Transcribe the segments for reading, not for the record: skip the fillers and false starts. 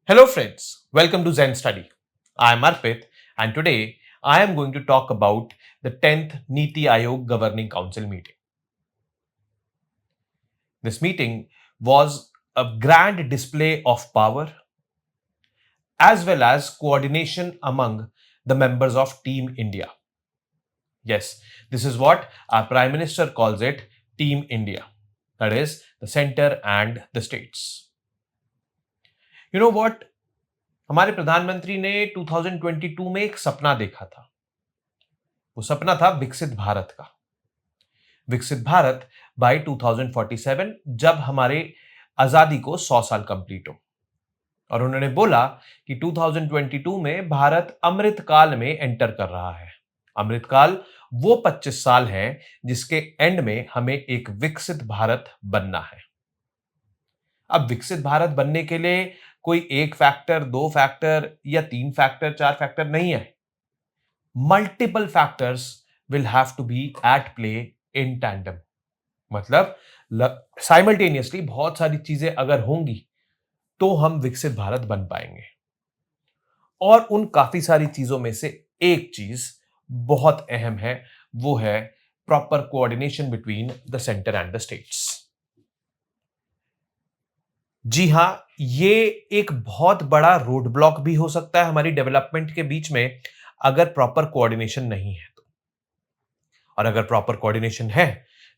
Hello friends, welcome to Zen Study. I am Arpit and today I am going to talk about the 10th Niti Aayog Governing Council meeting. This meeting was a grand display of power as well as coordination among the members of Team India. Yes, this is what our Prime Minister calls it, Team India. That is the center and the states. You know what? हमारे प्रधानमंत्री ने 2022 में एक सपना देखा था। वो सपना था विकसित भारत का। विकसित भारत बाय 2047 जब हमारे आजादी को 100 साल कंप्लीट हो। और उन्होंने बोला कि 2022 में भारत अमृत काल में एंटर कर रहा है। अमृत काल वो 25 साल हैं जिसके एंड में हमें एक विकसित भारत बनना है। अब विकसित भारत बनने के लिए कोई एक फैक्टर, दो फैक्टर या तीन फैक्टर, चार फैक्टर नहीं है। Multiple factors will have to be at play in tandem. मतलब साइमल्टेनियसली बहुत सारी चीजें अगर होंगी तो हम विकसित भारत बन पाएंगे। और उन काफी सारी चीजों में से एक चीज बहुत अहम है, वो है proper coordination between the centre and the states. जी हां, ये एक बहुत बड़ा रोड ब्लॉक भी हो सकता है हमारी डेवलपमेंट के बीच में अगर प्रॉपर कोऑर्डिनेशन नहीं है तो। और अगर प्रॉपर कोऑर्डिनेशन है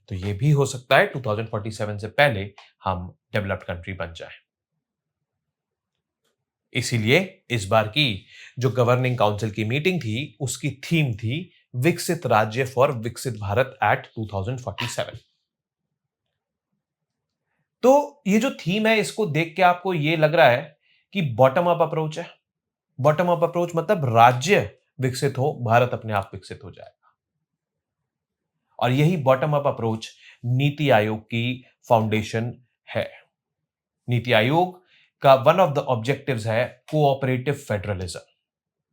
तो ये भी हो सकता है 2047 से पहले हम डेवलप्ड कंट्री बन जाए। इसीलिए इस बार की जो गवर्निंग काउंसिल की मीटिंग थी उसकी थीम थी विकसित राज्य फॉर विकसित भारत एट 2047। तो ये जो थीम है इसको देख के आपको ये लग रहा है कि बॉटम अप अप्रोच है। बॉटम अप अप्रोच मतलब राज्य विकसित हो, भारत अपने आप विकसित हो जाएगा। और यही bottom up approach NITI Aayog की फाउंडेशन है। नीति आयोग का वन ऑफ द ऑब्जेक्टिव्स है कोऑपरेटिव फेडरलिज्म।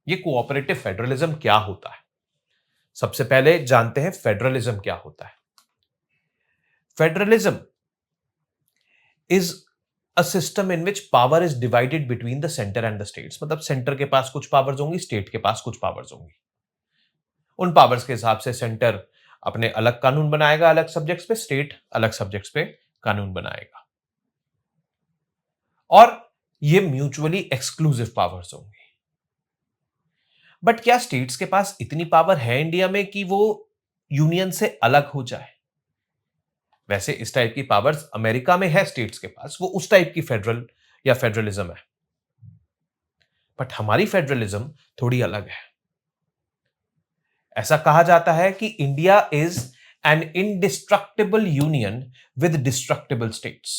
ये कोऑपरेटिव फेडरलिज्म क्या होता है? सबसे पहले जानते हैं फेडरलिज्म क्या होता है। Federalism is a system in which power is divided between the centre and the states. मतलब सेंटर के पास कुछ पावर्स होंगी, स्टेट के पास कुछ पावर्स होंगी। उन पावर्स के हिसाब से सेंटर अपने अलग कानून बनाएगा अलग सब्जेक्ट्स पे, स्टेट अलग सब्जेक्ट्स पे कानून बनाएगा। और ये म्यूचुअली एक्सक्लूसिव पावर्स होंगी। बट क्या स्टेट्स के पास इतनी पावर है इंडिया में कि वो यूनियन से अलग हो जाए? वैसे इस टाइप की पावर्स अमेरिका में है स्टेट्स के पास, वो उस टाइप की फेडरल या फेडरलिज्म है। बट हमारी फेडरलिज्म थोड़ी अलग है। ऐसा कहा जाता है कि India is an indestructible union with destructible states.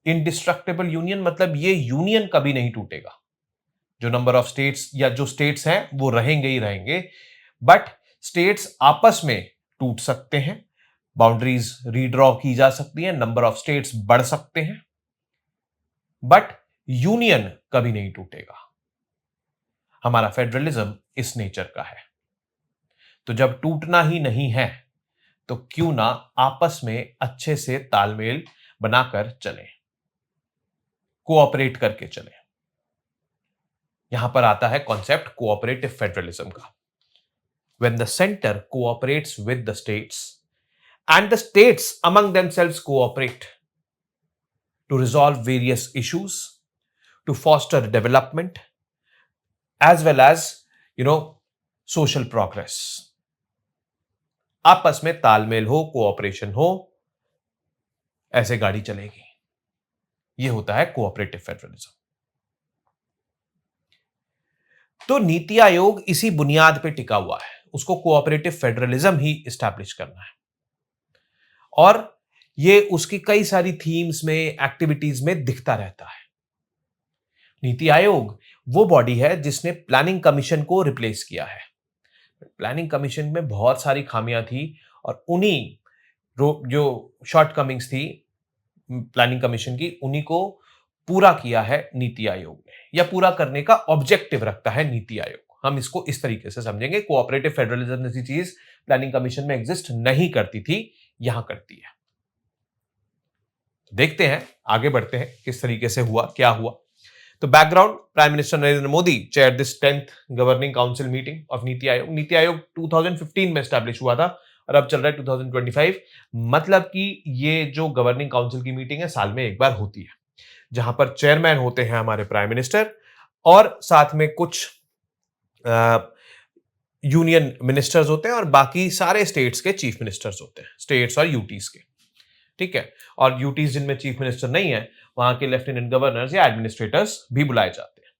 Indestructible union मतलब ये यूनियन कभी नहीं टूटेगा। जो नंबर ऑफ स्टेट्स या जो स्टेट्स हैं वो रहेंगे ही रहेंगे, बट स्टेट्स आपस में टूट सकते हैं, बाउंड्रीज रीड्रॉ की जा सकती है, नंबर ऑफ स्टेट्स बढ़ सकते हैं, बट यूनियन कभी नहीं टूटेगा। हमारा फेडरलिज्म इस नेचर का है। तो जब टूटना ही नहीं है तो क्यों ना आपस में अच्छे से तालमेल बनाकर चलें, कोऑपरेट करके चलें। यहां पर आता है कॉन्सेप्ट कोऑपरेटिव फेडरलिज्म का। When the center cooperates with the states and the states among themselves cooperate to resolve various issues, to foster development as well as social progress। आपस में तालमेल हो, कोऑपरेशन हो, ऐसे गाड़ी चलेगी। यह होता है कोऑपरेटिव फेडरलिज्म। तो नीति आयोग इसी बुनियाद पे टिका हुआ है। उसको कोऑपरेटिव फेडरलिज्म ही एस्टैब्लिश करना है। और ये उसकी कई सारी थीम्स में, एक्टिविटीज में दिखता रहता है। नीति आयोग वो बॉडी है जिसने प्लानिंग कमीशन को रिप्लेस किया है। प्लानिंग कमीशन में बहुत सारी खामियां थी और उन्हीं जो शॉर्टकमिंग्स थी प्लानिंग कमीशन की, उन्हीं को पूरा किया है नीति आयोग ने, या पूरा करने का ऑब्जेक्टिव रखता है नीति आयोग। हम इसको इस तरीके से समझेंगे, कोऑपरेटिव फेडरलिज्म जैसी चीज प्लानिंग कमीशन में एग्जिस्ट नहीं करती थी, यहां करती है। देखते हैं, आगे बढ़ते हैं किस तरीके से हुआ, क्या हुआ। तो background, prime minister Narendra Modi chair this 10th governing council meeting of NITI Aayog. NITI Aayog 2015 में एस्टैब्लिश हुआ था और अब चल रहा है 2025। मतलब कि ये जो गवर्निंग काउंसिल की मीटिंग है साल में एक बार होती है, जहां पर चेयरमैन होते हैं हमारे प्राइम मिनिस्टर और साथ में कुछ यूनियन मिनिस्टर्स होते हैं और बाकी सारे स्टेट्स के चीफ मिनिस्टर्स होते हैं, स्टेट्स और यूटीज के। ठीक है, और यूटीज जिनमें चीफ मिनिस्टर नहीं है वहां के लेफ्टिनेंट गवर्नर्स या एडमिनिस्ट्रेटर्स भी बुलाए जाते हैं।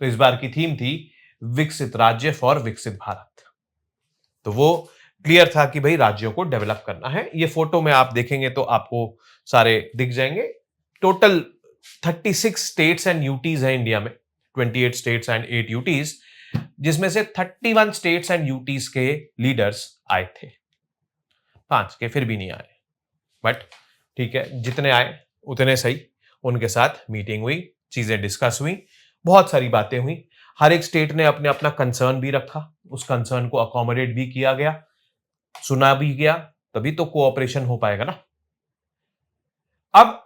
तो इस बार की थीम थी विकसित राज्य फॉर विकसित भारत। तो वो क्लियर था कि भाई राज्यों को डेवलप करना है। ये फोटो में आप देखेंगे तो आपको सारे दिख जाएंगे। टोटल 36 स्टेट्स एंड यूटीज है इंडिया में, 28 स्टेट्स एंड 8 यूटीज, जिसमें से 31 स्टेट्स एंड यूटीज के लीडर्स आए थे। 5 के फिर भी नहीं आए, बट ठीक है, जितने आए उतने सही। उनके साथ मीटिंग हुई, चीजें डिस्कस हुई, बहुत सारी बातें हुई। हर एक स्टेट ने अपने अपना कंसर्न भी रखा, उस कंसर्न को अकोमोडेट भी किया गया, सुना भी गया, तभी तो कोऑपरेशन हो पाएगा ना। अब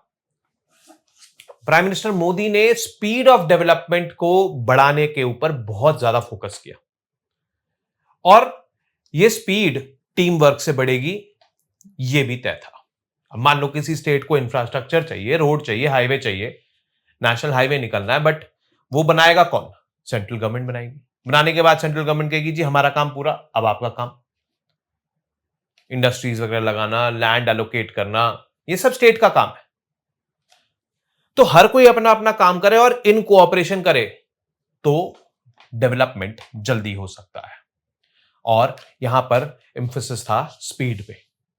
प्राइम मिनिस्टर मोदी ने स्पीड ऑफ डेवलपमेंट को बढ़ाने के ऊपर बहुत ज्यादा फोकस किया और यह स्पीड टीम वर्क से बढ़ेगी, यह भी तय था। अब मान लो किसी स्टेट को इंफ्रास्ट्रक्चर चाहिए, रोड चाहिए, हाईवे चाहिए, नेशनल हाईवे निकलना है, बट वो बनाएगा कौन? सेंट्रल गवर्नमेंट बनाएगी। बनाने के बाद सेंट्रल गवर्नमेंट कहेगी जी हमारा काम पूरा, अब आपका काम इंडस्ट्रीज वगैरह लगाना, लैंड एलोकेट करना, ये सब स्टेट का काम है। तो हर कोई अपना अपना काम करे और इन कोऑपरेशन करे तो डेवलपमेंट जल्दी हो सकता है। और यहां पर एम्फेसिस था स्पीड पे,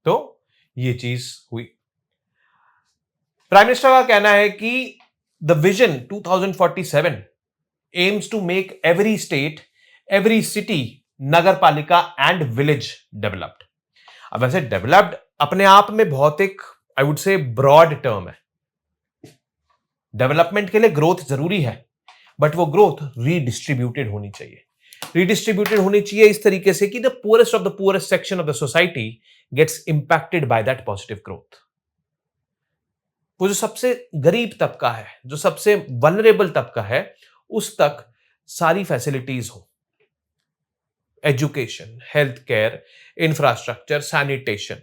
तो ये चीज हुई। प्राइम मिनिस्टर का कहना है कि the vision 2047 aims to make every state, every city, नगर पालिका एंड विलेज डेवलप्ड। अब वैसे डेवलप्ड अपने आप में बहुत एक, I would say, broad term है। डेवलपमेंट के लिए ग्रोथ जरूरी है, बट वो ग्रोथ रीडिस्ट्रीब्यूटेड होनी चाहिए। रीडिस्ट्रीब्यूटेड होनी चाहिए इस तरीके से कि the poorest of the poorest section of the society gets impacted by that positive growth. वो जो सबसे गरीब तबका है, जो सबसे वल्नरेबल तबका है, उस तक सारी फैसिलिटीज हो, education, health care, infrastructure, sanitation,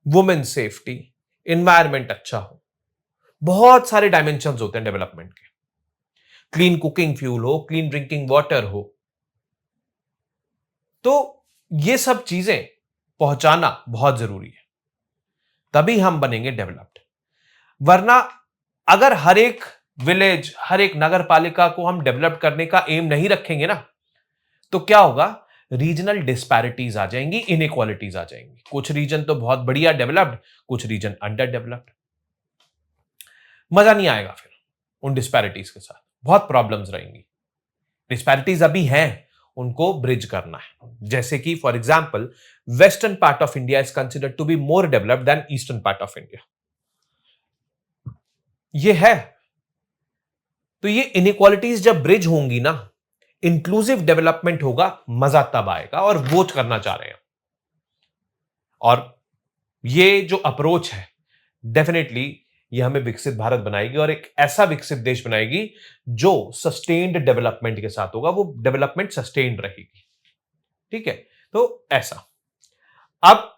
women safety, environment अच्छा हो। बहुत सारे डायमेंशंस होते हैं डेवलपमेंट के। क्लीन कुकिंग फ्यूल हो, क्लीन ड्रिंकिंग वाटर हो, तो ये सब चीजें पहुंचाना बहुत जरूरी है, तभी हम बनेंगे डेवलप्ड। वरना अगर हर एक विलेज, हर एक नगर पालिका को हम डेवलप करने का एम नहीं रखेंगे ना, तो क्या होगा? रीजनल डिस्पैरिटीज आ जाएंगी, इनइक्वालिटीज आ जाएंगी। कुछ रीजन तो बहुत बढ़िया डेवलप्ड, कुछ रीजन अंडर डेवलप्ड। मजा नहीं आएगा फिर उन डिस्पैरिटीज के साथ, बहुत प्रॉब्लम्स रहेंगी। डिस्पैरिटीज अभी हैं, उनको ब्रिज करना है। जैसे कि for example western part of India is considered to be more developed than eastern part of India, ये है। तो ये इनइक्वालिटीज जब ब्रिज होंगी ना, इंक्लूसिव डेवलपमेंट होगा, मजा तब आएगा, और वो करना चाह रहे हैं। और ये जो अप्रोच है डेफिनेटली ये हमें विकसित भारत बनाएगी और एक ऐसा विकसित देश बनाएगी जो सस्टेन्ड डेवलपमेंट के साथ होगा। वो डेवलपमेंट सस्टेन्ड रहेगी। ठीक है, तो ऐसा। अब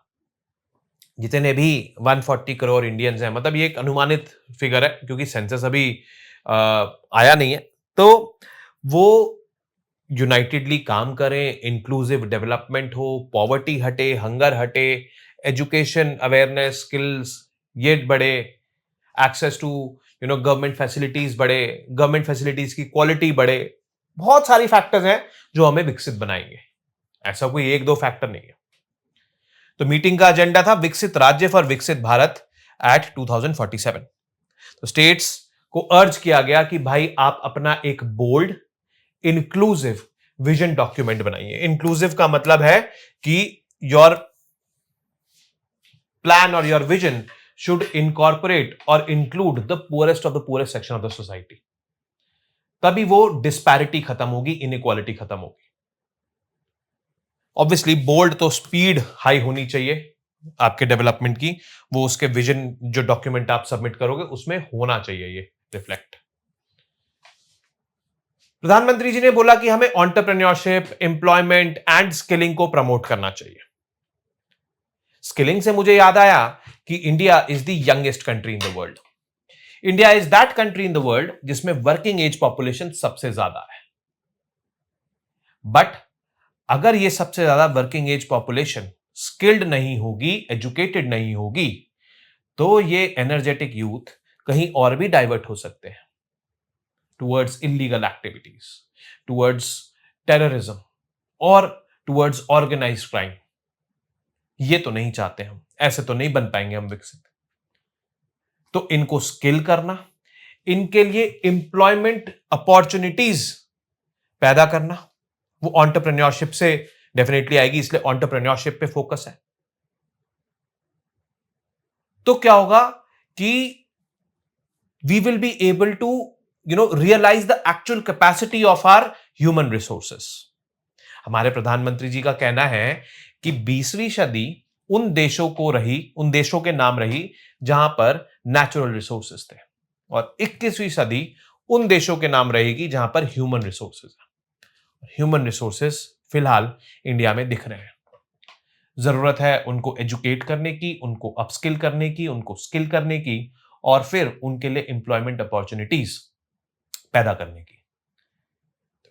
जितने भी 140 करोड़ इंडियंस हैं, मतलब ये एक अनुमानित फिगर है क्योंकि सेंसस अभी आया नहीं है, तो वो यूनाइटेडली काम करें, इंक्लूसिव डेवलपमेंट हो, पॉवर्टी हटे, हंगर हटे, एजुकेशन, अवेयरनेस, स्किल्स ये बढ़े, एक्सेस टू गवर्नमेंट फैसिलिटीज बढ़े, गवर्नमेंट फैसिलिटीज की क्वालिटी बढ़े। बहुत सारी फैक्टर्स हैं जो हमें विकसित बनाएंगे, ऐसा कोई एक दो फैक्टर नहीं है। तो मीटिंग का एजेंडा था विकसित राज्य फॉर विकसित भारत एट 2047। तो स्टेट्स को अर्ज किया गया कि भाई आप अपना एक बोल्ड इंक्लूसिव विजन डॉक्यूमेंट बनाइए। इंक्लूसिव का मतलब है कि योर प्लान और your vision should incorporate or include the poorest of the poorest section of the society. तभी वो डिस्पैरिटी खत्म होगी, इनइक्वालिटी खत्म होगी। ऑब्वियसली बोल्ड तो स्पीड हाई होनी चाहिए आपके डेवलपमेंट की, वो उसके विजन जो डॉक्यूमेंट आप सबमिट करोगे उसमें होना चाहिए ये रिफ्लेक्ट। प्रधानमंत्री जी ने बोला कि हमें एंटरप्रेन्योरशिप, एम्प्लॉयमेंट एंड स्किलिंग को प्रमोट करना चाहिए। स्किलिंग से मुझे याद आया कि India is the youngest country in the world. India is that country in the world जिसमें वर्किंग एज पॉपुलेशन सबसे ज्यादा है। बट अगर ये सबसे ज्यादा वर्किंग एज पॉपुलेशन स्किल्ड नहीं होगी, एजुकेटेड नहीं होगी, तो ये एनर्जेटिक यूथ कहीं और भी डाइवर्ट हो सकते हैं towards illegal activities, towards terrorism और टुवर्ड्स ऑर्गेनाइज्ड क्राइम। ये तो नहीं चाहते हम, ऐसे तो नहीं बन पाएंगे हम विकसित। तो इनको स्किल करना, इनके लिए एम्प्लॉयमेंट अपॉर्चुनिटीज पैदा करना, वो एंटरप्रेन्योरशिप से डेफिनेटली आएगी, इसलिए एंटरप्रेन्योरशिप पे फोकस है। तो क्या होगा कि we will be able to realise the actual capacity of our human resources. हमारे प्रधानमंत्री जी का कहना है कि 20वीं सदी उन देशों के नाम रही जहां पर नेचुरल रिसोर्सेस थे, और 21वीं सदी उन देशों के नाम रहेगी जहां पर ह्यूमन रिसोर्सेस है। ह्यूमन रिसोर्सेस फिलहाल इंडिया में दिख रहे हैं। जरूरत है उनको एजुकेट करने की, उनको अपस्किल करने की, उनको स्किल करने की, और फिर उनके लिए एम्प्लॉयमेंट अपॉर्चुनिटीज पैदा करने की।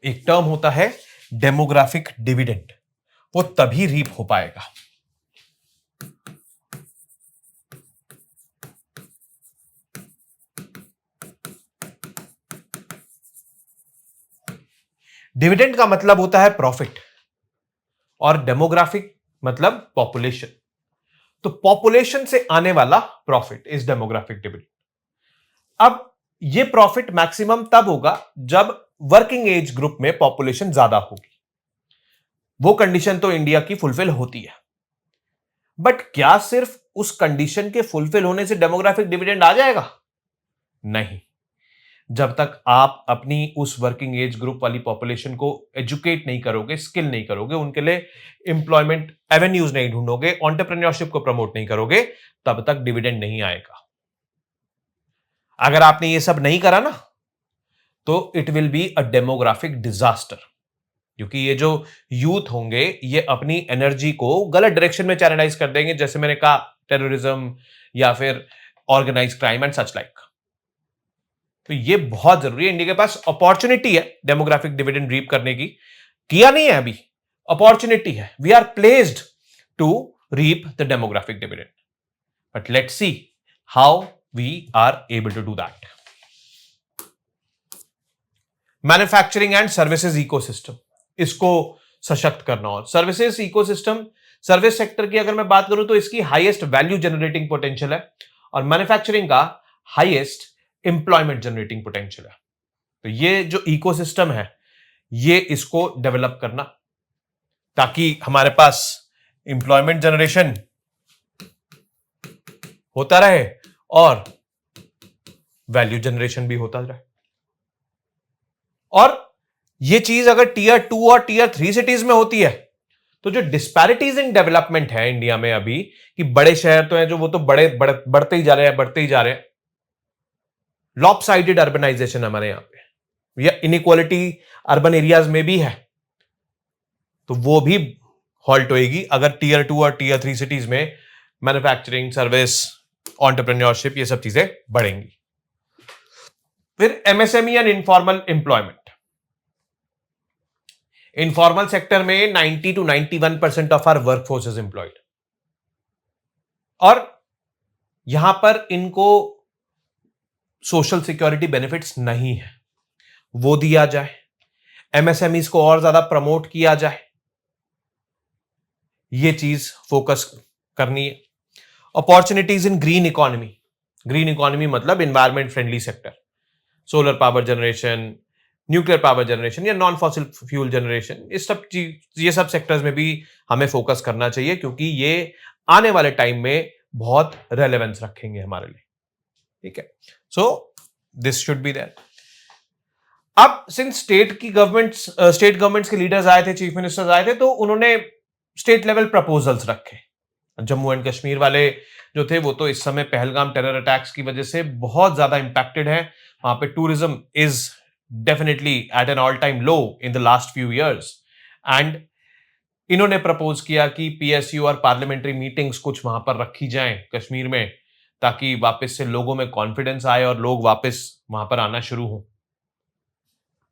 एक टर्म होता है डेमोग्राफिक डिविडेंड, वो तभी रीप हो पाएगा डिविडेंड का मतलब होता है प्रॉफिट, और डेमोग्राफिक मतलब पॉपुलेशन। तो पॉपुलेशन से आने वाला प्रॉफिट इज डेमोग्राफिक डिविडेंड। अब ये प्रॉफिट मैक्सिमम तब होगा जब वर्किंग एज ग्रुप में पॉपुलेशन ज्यादा होगी। वो कंडीशन तो इंडिया की फुलफिल होती है, बट क्या सिर्फ उस कंडीशन के फुलफिल होने से डेमोग्राफिक डिविडेंड आ जाएगा? नहीं। जब तक आप अपनी उस वर्किंग एज ग्रुप वाली पॉपुलेशन को एजुकेट नहीं करोगे, स्किल नहीं करोगे, उनके लिए एम्प्लॉयमेंट एवेन्यूज नहीं ढूंढोगे, एंटरप्रेन्योरशिप को प्रमोट नहीं करोगे, तब तक डिविडेंड नहीं आएगा। अगर आपने ये सब नहीं करा ना, तो it will be a demographic disaster, क्योंकि ये जो यूथ होंगे ये अपनी एनर्जी को गलत डायरेक्शन में चैनलाइज कर देंगे, जैसे मैंने कहा टेररिज्म या फिर organise crime and such like. तो ये बहुत जरूरी है। इंडिया के पास अपॉर्चुनिटी है डेमोग्राफिक डिविडेंड रीप करने की, किया नहीं है अभी, अपॉर्चुनिटी है। We are placed to reap the demographic dividend, but let's see how we are able to do that. Manufacturing and services ecosystem, इसको सशक्त करना। और सर्विसेज इकोसिस्टम, सर्विस सेक्टर की अगर मैं बात करूं तो इसकी हाईएस्ट वैल्यू जनरेटिंग पोटेंशियल है, और मैन्युफैक्चरिंग का हाईएस्ट एम्प्लॉयमेंट जनरेटिंग पोटेंशियल है। तो ये जो इकोसिस्टम है, ये इसको डेवलप करना, ताकि हमारे पास एम्प्लॉयमेंट जनरेशन होता रहे और वैल्यू जनरेशन भी होता रहे। और ये चीज अगर टीयर 2 और टीयर 3 सिटीज में होती है, तो जो डिस्पैरिटीज इन डेवलपमेंट है इंडिया में अभी, कि बड़े शहर तो हैं जो वो तो बढ़ते ही जा रहे हैं, बढ़ते ही जा रहे हैं। लॉपसाइडेड अर्बनाइजेशन हमारे यहां पे, या इनइक्वालिटी अर्बन एरियाज में भी है, तो वो भी हॉल्ट होएगी अगर टीयर 2 और टीयर 3 सिटीज में मैन्युफैक्चरिंग, सर्विस, एंटरप्रेन्योरशिप, ये सब चीजें बढ़ेंगी। फिर MSME and informal employment. Informal sector में 90 to 91% of our workforce is employed, और यहां पर इनको सोशल सिक्योरिटी बेनिफिट्स नहीं है, वो दिया जाए। एमएसएमईज को और ज्यादा प्रमोट किया जाए, ये चीज फोकस करनी है। Opportunities in green economy. Green economy मतलब environment friendly sector, solar power generation, nuclear power generation या नॉन फॉसिल फ्यूल जनरेशन, ये सब सेक्टर्स में भी हमें फोकस करना चाहिए, क्योंकि ये आने वाले टाइम में बहुत रेलेवेंस रखेंगे हमारे लिए। ठीक है, so this should be there. अब सिंस स्टेट गवर्नमेंट्स के लीडर्स आए थे, चीफ मिनिस्टर्स आए थे, तो उन्होंने स्टेट लेवल प्रपोजल्स रखे। जम्मू एंड कश्मीर वाले जो थे वो तो इस समय पहलगाम टेरर अटैक्स की वजह से बहुत ज्यादा इंपैक्टेड है। वहां पे tourism is definitely at an all-time low in the last few years. And इन्होंने प्रपोज किया कि पीएसयू और पार्लियामेंट्री मीटिंग्स कुछ वहां पर रखी जाएं कश्मीर में, ताकि वापस से लोगों में कॉन्फिडेंस आए और लोग वापस वहां पर आना शुरू हो,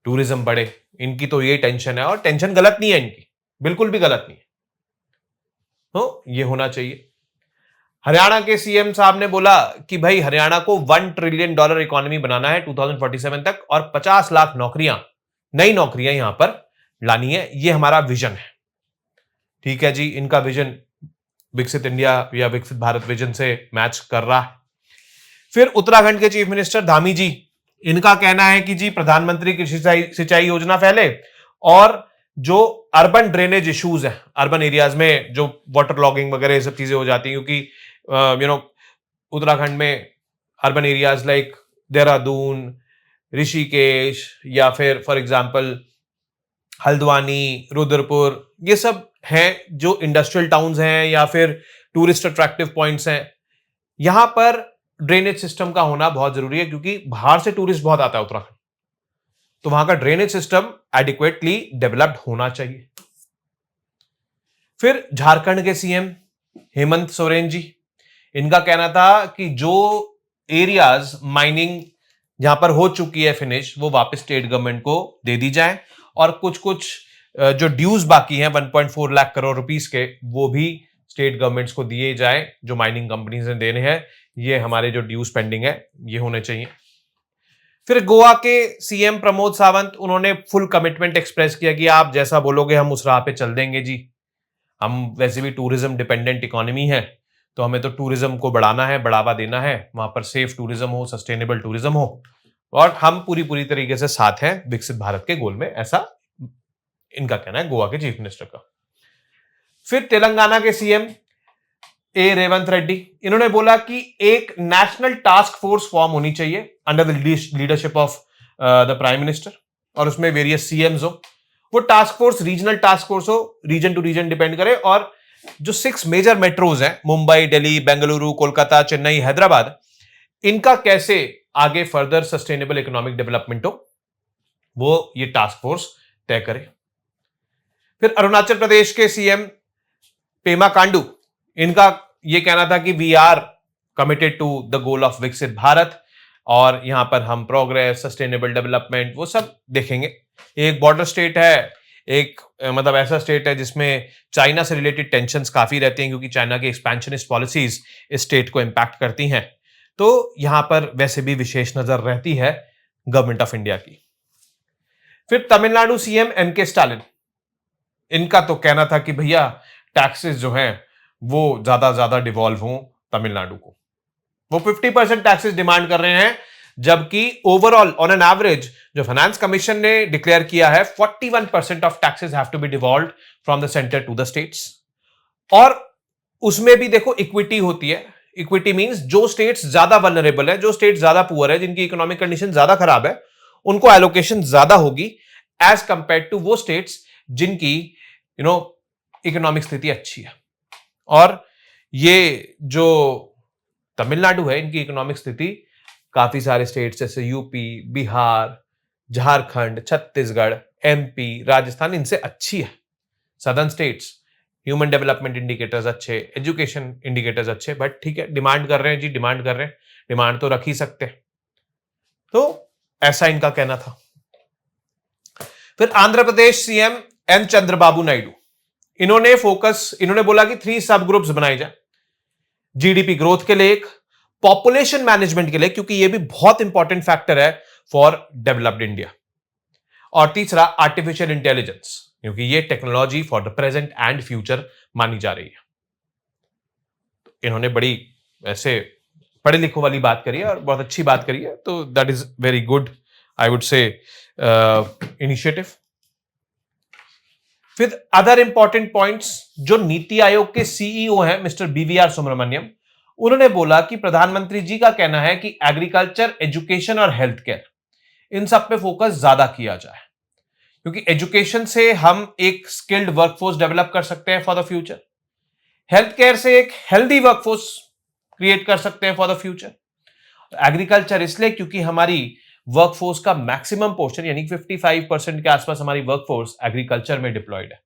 टूरिज्म बढ़े। इनकी तो ये टेंशन है, और टेंशन गलत नहीं है इनकी, बिल्कुल भी गलत नहीं है, तो ये होना चाहिए। हरियाणा के सीएम साहब ने बोला कि भाई हरियाणा को $1 ट्रिलियन इकोनॉमी बनाना है 2047 तक, और 50 लाख नौकरियां, नई नौकरियां यहां पर लानी है, ये हमारा विजन है। ठीक है जी, इनका विजन विकसित इंडिया या विकसित भारत विजन से मैच कर रहा है। फिर उत्तराखंड के चीफ मिनिस्टर धामी जी, इनका कहना है कि जी प्रधानमंत्री कृषि सिंचाई योजना फैले, और जो अर्बन ड्रेनेज इश्यूज हैं, अर्बन एरियाज में जो वाटर लॉगिंग वगैरह ये सब चीजें हो जाती हैं, क्योंकि उत्तराखंड में urban areas like Dehradun, Rishikesh, या फिर फॉर एग्जांपल हल्द्वानी, रुद्रपुर, ये सब हैं जो इंडस्ट्रियल टाउन्स हैं या फिर टूरिस्ट अट्रैक्टिव पॉइंट्स हैं। यहां पर ड्रेनेज सिस्टम का होना बहुत जरूरी है, क्योंकि बाहर से टूरिस्ट बहुत आता है उत्तराखंड, तो वहां का ड्रेनेज सिस्टम एडिक्वेटली डेवलप्ड होना चाहिए। फिर झारखंड के सीएम हेमंत सोरेन जी, इनका कहना था कि जो एरियाज माइनिंग जहां पर हो चुकी है फिनिश, वो वापस स्टेट गवर्नमेंट को दे दी जाए, और कुछ कुछ जो ड्यूज बाकी हैं 1.4 लाख करोड़ रुपीस के, वो भी स्टेट गवर्नमेंट्स को दिए जाए, जो माइनिंग कंपनीज ने देने हैं, ये हमारे जो ड्यूज पेंडिंग है ये होने चाहिए। फिर गोवा के सीएम प्रमोद सावंत, उन्होंने फुल कमिटमेंट एक्सप्रेस किया कि आप जैसा बोलोगे हम उस राह पे चल देंगे जी। हम वैसे भी टूरिज्म डिपेंडेंट इकोनॉमी है, तो हमें तो टूरिज्म को बढ़ाना है, बढ़ावा देना है, वहां पर सेफ टूरिज्म हो, सस्टेनेबल टूरिज्म हो, और हम पूरी तरीके से साथ हैं विकसित भारत के गोल में, ऐसा इनका कहना है गोवा के चीफ मिनिस्टर का। फिर तेलंगाना के सीएम रेवंत रेड्डी, इन्होंने बोला कि एक नेशनल टास्क फोर्स फॉर्म होनी चाहिए under the leadership of the prime minister, और उसमें वेरियस सीएम्स हो। वो task force regional task force हो, रीजन टू रीजन डिपेंड करे, और जो 6 मेजर मेट्रोज हैं, मुंबई, दिल्ली, बेंगलुरु, कोलकाता, चेन्नई, हैदराबाद, इनका कैसे आगे फर्दर सस्टेनेबल इकोनॉमिक डेवलपमेंट हो, वो ये टास्क फोर्स तय करे। फिर अरुणाचल प्रदेश के सीएम पेमा खांडू, इनका यह कहना था कि we are committed to the goal of विकसित भारत, और यहां पर हम प्रोग्रेस, सस्टेनेबल डेवलपमेंट, वो सब देखेंगे। एक बॉर्डर स्टेट है, एक मतलब ऐसा स्टेट है जिसमें चाइना से रिलेटेड टेंशंस काफी रहती हैं, क्योंकि चाइना की एक्सपेंशनिस्ट पॉलिसीज इस स्टेट को इंपैक्ट करती हैं, तो यहां पर वैसे भी विशेष नजर रहती है गवर्नमेंट ऑफ इंडिया की। फिर तमिलनाडु सीएम एमके स्टालिन, इनका तो कहना था कि भैया टैक्सेस जो हैं वो ज्यादा डिवॉल्व हों तमिलनाडु को। वो 50% टैक्सेस डिमांड कर रहे हैं, जबकि ओवरऑल ऑन एन एवरेज जो फाइनेंस कमीशन ने डिक्लेयर किया है 41% of taxes have to be devolved from the centre to the states. और उसमें भी देखो इक्विटी होती है। इक्विटी मींस जो स्टेट्स ज्यादा वल्नरेबल है, जो स्टेट्स ज्यादा पुअर है, जिनकी इकोनॉमिक कंडीशन ज्यादा खराब है, उनको एलोकेशन ज्यादा होगी एज कंपेयर टू वो स्टेट्स जिनकी इकोनॉमिक स्थिति अच्छी है। और ये जो तमिलनाडु है, इनकी इकोनॉमिक स्थिति काफी सारे स्टेट्स जैसे यूपी, बिहार, झारखंड, छत्तीसगढ़, एमपी, राजस्थान, इनसे अच्छी है। Southern states human development indicators अच्छे, एजुकेशन इंडिकेटर्स अच्छे, बट ठीक है, डिमांड कर रहे हैं जी, डिमांड कर रहे हैं, डिमांड तो रख ही सकते हैं। तो ऐसा इनका कहना था। फिर आंध्र प्रदेश सीएम एन चंद्रबाबू नायडू, इन्होंने बोला कि 3 सब ग्रुप्स बनाए जाए। जीडीपी ग्रोथ के लिए एक, पॉपुलेशन मैनेजमेंट के लिए, क्योंकि यह भी बहुत इंपॉर्टेंट फैक्टर है फॉर डेवलप्ड इंडिया, और तीसरा आर्टिफिशियल इंटेलिजेंस, क्योंकि यह technology for the present and future मानी जा रही है। तो इन्होंने बड़ी ऐसे पढ़े लिखों वाली बात करी है और बहुत अच्छी बात करी है, तो that is very good, I would से इनिशिएटिव। फिर अदर इंपॉर्टेंट पॉइंट्स, जो नीति आयोग के सीईओ हैं मिस्टर बीवीआर सुब्रमण्यम, उन्होंने बोला कि प्रधानमंत्री जी का कहना है कि एग्रीकल्चर, एजुकेशन और हेल्थ केयर, इन सब पे फोकस ज्यादा किया जाए, क्योंकि एजुकेशन से हम एक स्किल्ड वर्कफोर्स डेवलप कर सकते हैं for the future, health care से एक हेल्दी वर्कफोर्स क्रिएट कर सकते हैं फॉर द फ्यूचर, एग्रीकल्चर इसलिए क्योंकि हमारी वर्कफोर्स का मैक्सिमम पोर्शन यानी 55% के आसपास हमारी वर्कफोर्स एग्रीकल्चर में डिप्लॉयड है,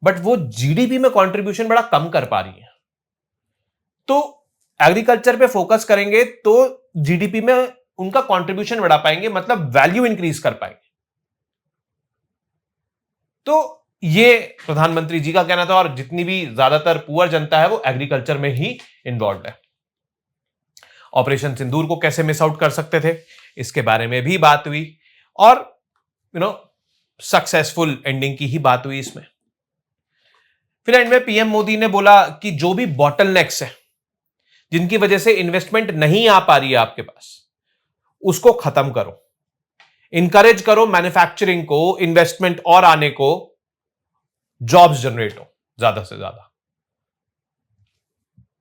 बट वो जीडीपी में कंट्रीब्यूशन बड़ा कम कर पा रही है। तो एग्रीकल्चर पे फोकस करेंगे तो जीडीपी में उनका कंट्रीब्यूशन बढ़ा पाएंगे, मतलब वैल्यू इंक्रीज कर पाएंगे। तो ये प्रधानमंत्री जी का कहना था, और जितनी भी ज्यादातर पुअर जनता है वो एग्रीकल्चर में ही इन्वॉल्व है। ऑपरेशन सिंदूर को कैसे मिस आउट कर सकते थे, इसके बारे में भी बात हुई, और सक्सेसफुल एंडिंग की ही बात हुई इसमें। फिर एंड में पीएम मोदी ने बोला कि जो भी बॉटलनेक्स है, जिनकी वजह से इन्वेस्टमेंट नहीं आ पा रही है आपके पास, उसको खत्म करो, इंकरेज करो मैन्युफैक्चरिंग को, इन्वेस्टमेंट और आने को, जॉब्स जनरेट हो ज्यादा से ज्यादा।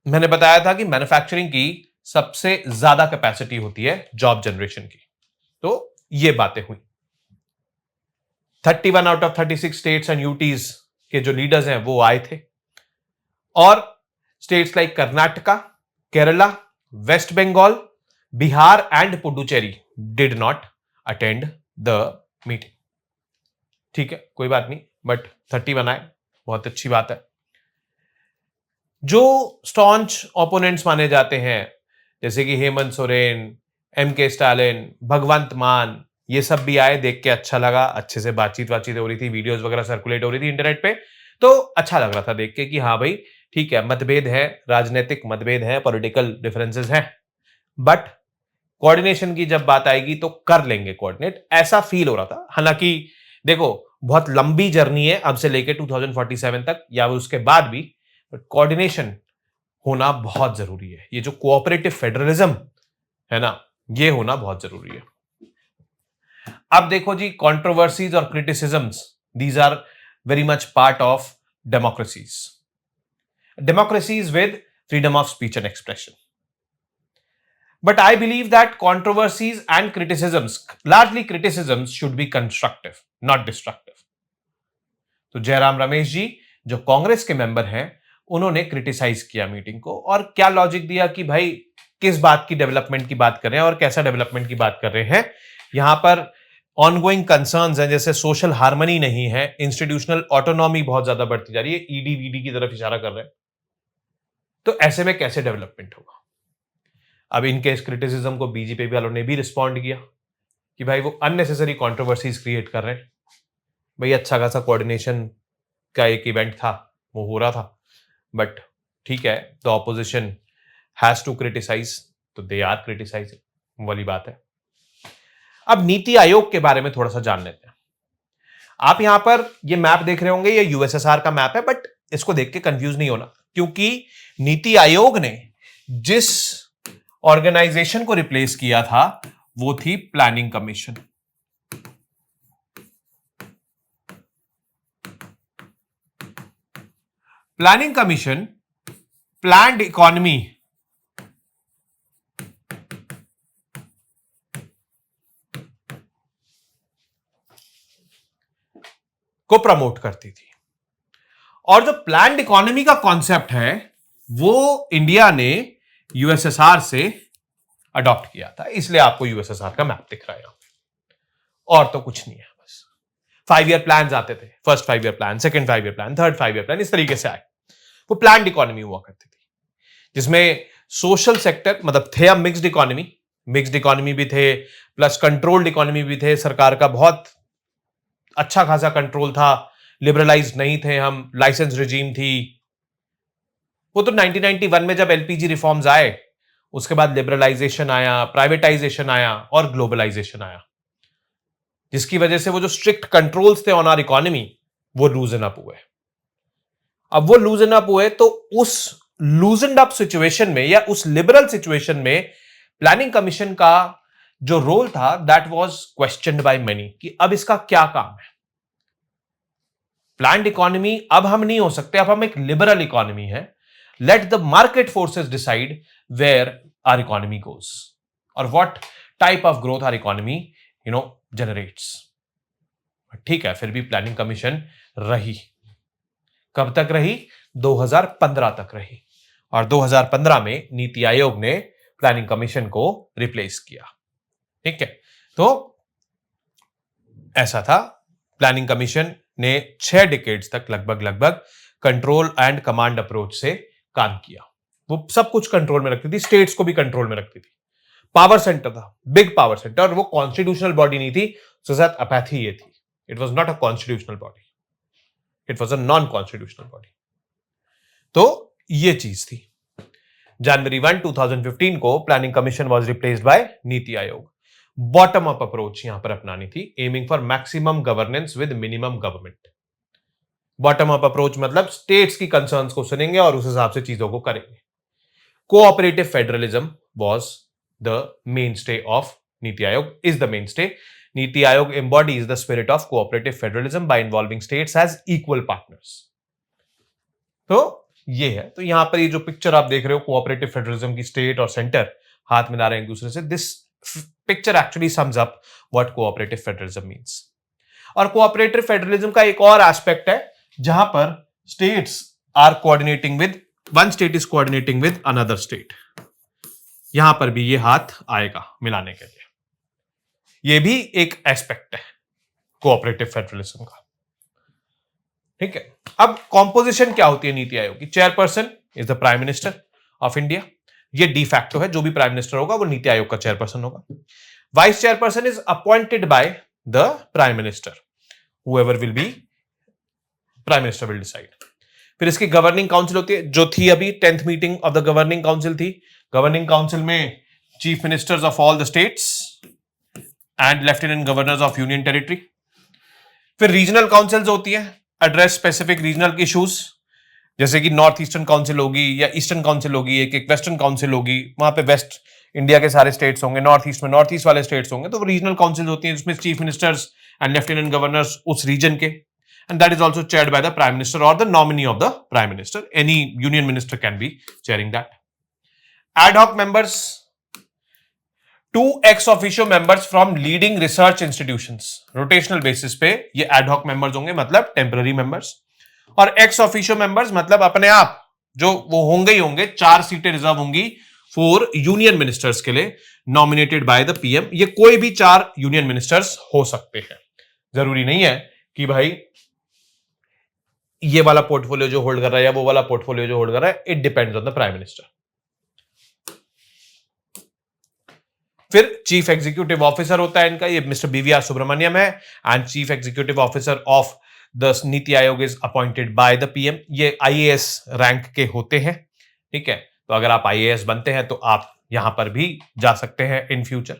मैंने बताया था कि मैन्युफैक्चरिंग की सबसे ज्यादा कैपेसिटी होती है जॉब जनरेशन की, तो ये बातें हुई। 31 out of 36 states and UTs के जो लीडर्स हैं वो आए थे, और states like Karnataka, Kerala, West Bengal, Bihar and Puducherry did not attend the meeting. ठीक है, कोई बात नहीं, बट 31 आए, बहुत अच्छी बात है। जो स्टॉन्च ओपोनेंट्स माने जाते हैं, जैसे कि हेमंत सोरेन, एमके स्टालिन, भगवंत मान, ये सब भी आए, देख के अच्छा लगा। अच्छे से बातचीत हो रही थी, वीडियोस वगैरह सर्कुलेट हो रही थी इंटरनेट पे, तो अच्छा लग रहा था देख के कि हाँ भाई ठीक है, मतभेद है, राजनीतिक मतभेद है, पॉलिटिकल डिफरेंसेस हैं, बट कोऑर्डिनेशन की जब बात आएगी तो कर लेंगे कोऑर्डिनेट, ऐसा फील हो रहा था। हालांकि देखो, बहुत लंबी जर्नी है अब से लेके 2047 तक या उसके बाद भी, बट कोऑर्डिनेशन होना बहुत जरूरी है। ये जो कोऑपरेटिव फेडरलिज्म है ना, ये होना बहुत जरूरी है। अब देखो जी, कंट्रोवर्सीज और criticisms, these are very much part of democracies, democracies with freedom of speech and expression. But I believe that controversies and criticisms, largely criticisms, should be constructive, not destructive. तो जयराम रमेश जी जो कांग्रेस के मेंबर हैं, उन्होंने criticise किया meeting को, और क्या logic दिया कि भाई किस बात की डेवलपमेंट की बात कर रहे हैं और कैसा डेवलपमेंट की बात कर रहे हैं। यहां पर ऑनगोइंग कंसर्न्स हैं, जैसे सोशल हार्मनी नहीं है, इंस्टीट्यूशनल ऑटोनॉमी बहुत ज्यादा बढ़ती जा रही है, ईडी वीडी की तरफ इशारा कर रहे हैं, तो ऐसे में कैसे डेवलपमेंट होगा। अब इनके इस क्रिटिसिज्म को बीजेपी वालों ने भी रिस्पॉन्ड किया कि भाई वो अननेसेसरी कंट्रोवर्सीज क्रिएट कर रहे हैं। भाई अच्छा खासा कोऑर्डिनेशन का एक इवेंट था, वो हो रहा था, बट ठीक है, the opposition has to criticise, तो दे आर क्रिटिसाइजिंग, वाली बात है। अब नीति आयोग के बारे में थोड़ा सा जान लेते हैं। आप यहां पर ये मैप देख रहे होंगे, ये यूएसएसआर का मैप है, बट इसको देख के कंफ्यूज नहीं होना, क्योंकि नीति आयोग ने जिस ऑर्गेनाइजेशन को रिप्लेस किया था वो थी planning commission. Planning commission planned economy को प्रमोट करती थी, और जो प्लान्ड इकोनॉमी का कॉन्सेप्ट है वो इंडिया ने यूएसएसआर से अडॉप्ट किया था, इसलिए आपको यूएसएसआर का मैप दिख रहा है, और तो कुछ नहीं है। बस 5 ईयर प्लान आते थे, first 5 year plan, second 5 year plan, third 5 year plan, इस तरीके से आए। वो प्लान्ड इकोनॉमी हुआ करती थी, जिसमें सोशल सेक्टर, मतलब थे हम मिक्स्ड इकोनॉमी भी थे, प्लस कंट्रोल्ड इकोनॉमी भी थे, सरकार का बहुत अच्छा खासा कंट्रोल था, लिबरलाइज नहीं थे हम, लाइसेंस रिजीम थी। वो तो 1991 में जब एलपीजी रिफॉर्म्स आए, उसके बाद लिबरलाइजेशन आया, प्राइवेटाइजेशन आया और ग्लोबलाइजेशन आया, जिसकी वजह से वो जो स्ट्रिक्ट कंट्रोल्स थे ऑन आवर इकोनॉमी वो लूजन अप हुए। अब वो लूजन अप हुए तो उस लूजन अप सिचुएशन में या उस लिबरल सिचुएशन में प्लानिंग कमीशन का जो रोल था that was questioned by many कि अब इसका क्या काम है। प्लान्ड इकोनॉमी अब हम नहीं हो सकते, अब हम एक लिबरल इकोनॉमी है। Let the market forces decide where our economy goes और what type of growth our economy generates. ठीक है, फिर भी प्लानिंग कमीशन रही। कब तक रही? 2015 तक रही, और 2015 में नीति आयोग ने प्लानिंग कमीशन को रिप्लेस किया। ठीक है, तो ऐसा था। प्लानिंग कमीशन ने 6 डिकेड्स तक लगभग कंट्रोल एंड कमांड अप्रोच से काम किया। वो सब कुछ कंट्रोल में रखती थी, स्टेट्स को भी कंट्रोल में रखती थी। पावर सेंटर था, बिग पावर सेंटर, और वो कॉन्स्टिट्यूशनल बॉडी नहीं थी, उसके साथ अपैथी ये थी। It was not a constitutional body, it was a non constitutional body. तो ये चीज थी। जनवरी 1, 2015 को planning commission was replaced by NITI Aayog. Bottom up approach यहां पर अपनानी थी, aiming for maximum governance with minimum government. Bottom up approach मतलब स्टेट्स की कंसर्न्स को सुनेंगे और उस हिसाब से चीजों को करेंगे। Cooperative federalism was the main stay of NITI Aayog, is the main stay. NITI Aayog embodies the spirit of cooperative federalism by involving states as equal partners. तो ये है। तो यहां पर ये जो पिक्चर आप देख रहे हो कोऑपरेटिव फेडरलिज्म की, स्टेट और सेंटर हाथ मिला रहे हैं एक दूसरे से, this picture actually sums up what cooperative federalism means. और कोऑपरेटिव फेडरलिज्म का एक और एस्पेक्ट है जहां पर states are coordinating with, one state is coordinating with another state. यहां पर भी ये हाथ आएगा मिलाने के लिए। ये भी एक एस्पेक्ट है कोऑपरेटिव फेडरलिज्म का। ठीक है, अब कॉम्पोजिशन क्या होती है नीति आयोग की? Chairperson is the prime minister of India. ये डी फैक्टो है, जो भी प्राइम मिनिस्टर होगा वो नीति आयोग का चेयरपर्सन होगा। Vice chairperson is appointed by the prime minister, whoever will be, prime minister will decide. फिर इसकी गवर्निंग काउंसिल होती है, जो थी अभी 10th meeting of the governing council थी। गवर्निंग काउंसिल में chief ministers of all the states and lieutenant governors of union territory. फिर रीजनल काउंसिल्स होती है, एड्रेस स्पेसिफिक रीजनल इश्यूज, जैसे कि नॉर्थ ईस्टर्न काउंसिल होगी या ईस्टर्न काउंसिल होगी, एक वेस्टर्न काउंसिल होगी। वहां पे वेस्ट इंडिया के सारे स्टेट्स होंगे, नॉर्थ ईस्ट में नॉर्थ ईस्ट वाले स्टेट्स होंगे। तो वो रीजनल काउंसिल होती है जिसमें chief ministers and lieutenant governors उस रीजन के, and that is also chaired by the prime minister और the nominee of the prime minister. Any union minister can be chairing that. Ad hoc members, 2 ex officio members from leading research institutions, rotational basis पे ये ad hoc members होंगे, मतलब temporary members. और ex officio members मतलब अपने आप जो वो होंगे ही होंगे, 4 सीटें रिजर्व होंगी फॉर यूनियन मिनिस्टर्स के लिए, नॉमिनेटेड बाय द पीएम। ये कोई भी 4 यूनियन मिनिस्टर्स हो सकते हैं, जरूरी नहीं है कि भाई ये वाला पोर्टफोलियो जो होल्ड कर रहा है या वो वाला पोर्टफोलियो जो होल्ड कर रहा है। It depends on the prime minister. फिर चीफ एग्जीक्यूटिव ऑफिसर होता है इनका, ये मिस्टर बीवीआर सुब्रमण्यम है, and chief executive officer of the NITI आयोग is appointed by the PM. ये आईएएस रैंक के होते हैं। ठीक है, तो अगर आप आईएएस बनते हैं तो आप यहां पर भी जा सकते हैं इन फ्यूचर।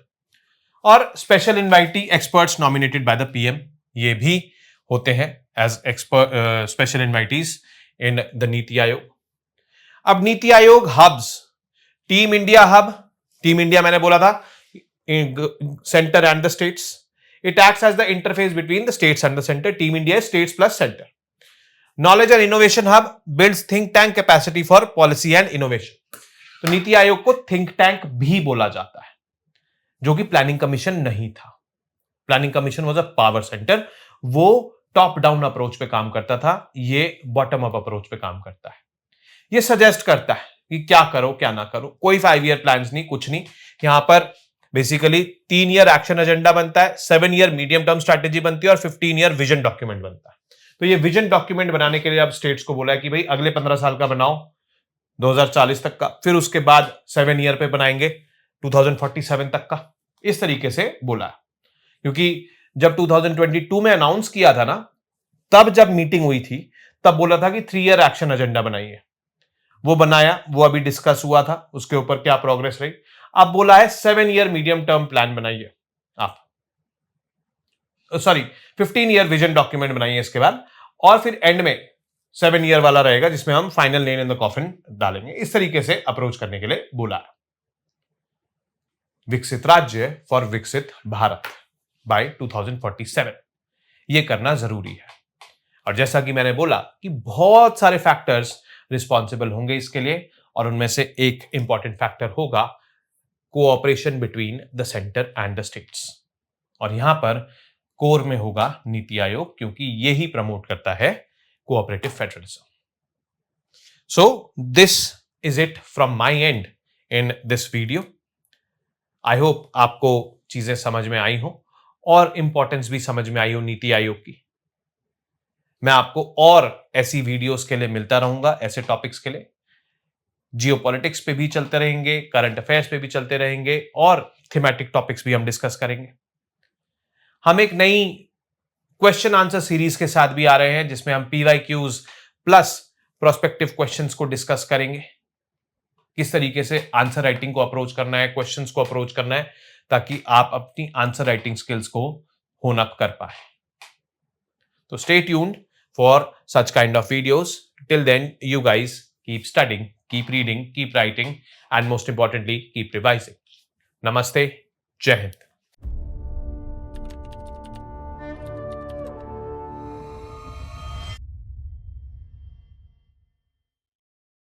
और special invitee experts nominated by the PM, ये भी होते हैं as expert special invitees in the NITI Aayog. अब NITI Aayog hubs, team India hub, team India मैंने बोला था center and the states. It acts as the interface between the states and the center. Team India is states plus center. Knowledge and Innovation Hub builds think tank capacity for policy and innovation. तो नीति आयोग को think tank भी बोला जाता है, जो कि planning commission नहीं था। Planning commission was a power centre, वो टॉप डाउन अप्रोच पे काम करता था, ये बॉटम अप अप्रोच पे काम करता है। ये सजेस्ट करता है कि क्या करो क्या ना करो, कोई 5 ईयर प्लान्स नहीं, कुछ नहीं। यहां पर बेसिकली 3 ईयर एक्शन एजेंडा बनता है, 7 ईयर मीडियम टर्म स्ट्रैटेजी बनती है और 15 ईयर विजन डॉक्यूमेंट बनता है। तो ये विजन डॉक्यूमेंट बनाने के लिए अब स्टेट्स को बोला है कि भाई अगले 15 साल का बनाओ, 2040 तक का, फिर उसके बाद 7 ईयर पे बनाएंगे 2047 तक का, इस तरीके से बोला है। क्योंकि जब 2022 में अनाउंस किया था ना, तब जब मीटिंग हुई थी तब बोला था कि 3 ईयर एक्शन एजेंडा बनाइए, वो बनाया, वो अभी डिस्कस हुआ था, उसके ऊपर क्या प्रोग्रेस रही। अब बोला है 7 ईयर मीडियम टर्म प्लान बनाइए आप, सॉरी 15 ईयर विजन डॉक्यूमेंट बनाइए इसके बाद, और फिर एंड में 7 ईयर वाला रहेगा जिसमें हम final nail in the coffin डालेंगे। इस तरीके से अप्रोच करने के लिए बोला है। विकसित राज्य फॉर विकसित भारत बाय 2047, ये करना जरूरी है। और जैसा कि मैंने बोला कि बहुत सारे फैक्टर्स रिस्पॉन्सिबल होंगे इसके लिए, और उनमें से एक इंपॉर्टेंट फैक्टर होगा cooperation between the centre and the states, और यहां पर कोर में होगा नीति आयोग, क्योंकि ये ही प्रमोट करता है cooperative federalism. So this is it from my and in this video. I hope आपको चीजें समझ में आई हो और इंपॉर्टेंस भी समझ में आई हो नीति आयोग की। मैं आपको और ऐसी वीडियोस के लिए मिलता रहूंगा, ऐसे टॉपिक्स के लिए। जियोपॉलिटिक्स पे भी चलते रहेंगे, करंट अफेयर्स पे भी चलते रहेंगे और थीमेटिक टॉपिक्स भी हम डिस्कस करेंगे। हम एक नई क्वेश्चन आंसर सीरीज के साथ भी आ रहे हैं जिसमें हम पीवाईक्यूज प्लस प्रोस्पेक्टिव क्वेश्चंस को डिस्कस करेंगे। किस तरीके से आंसर राइटिंग को अप्रोच करना है, क्वेश्चंस को अप्रोच करना है, ताकि आप अपनी आंसर राइटिंग स्किल्स को होन अप कर पाए। तो stay tuned for such kind of videos. Till then you guys keep studying, keep reading, keep writing, and most importantly, keep revising. Namaste. Jai Hind.